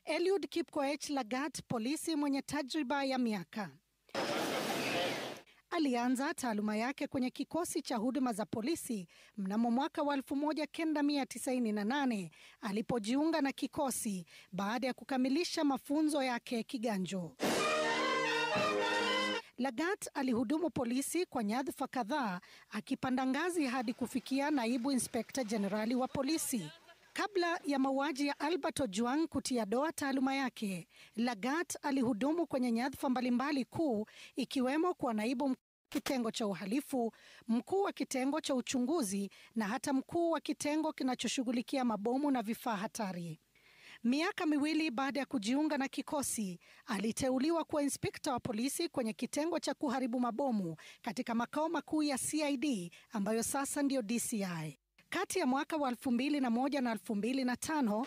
Eliud Kipkoech Lagat, polisi mwenye tajriba ya miaka. Alianza taaluma yake kwenye kikosi cha huduma za polisi mnamo mwaka wa 1998 alipojiunga na kikosi baada ya kukamilisha mafunzo yake kiganjo. Lagat alihudumu polisi kwa nyadhifa kadhaa, akipanda ngazi hadi kufikia naibu inspekta jenerali wa polisi. Kabla ya mauaji ya Albert Ojwang kutia doa taaluma yake, Lagat alihudumu kwenye nyadhifa mbalimbali kuu, ikiwemo kwa naibu kitengo cha uhalifu, mkuu wa kitengo cha uchunguzi na hata mkuu wa kitengo kinachoshughulikia mabomu na vifaa hatari. Miaka miwili baada ya kujiunga na kikosi, aliteuliwa kuwa inspekta wa polisi kwenye kitengo cha kuharibu mabomu katika makao makuu ya CID ambayo sasa ndio DCI. Kati ya mwaka wa 2001 na 2005,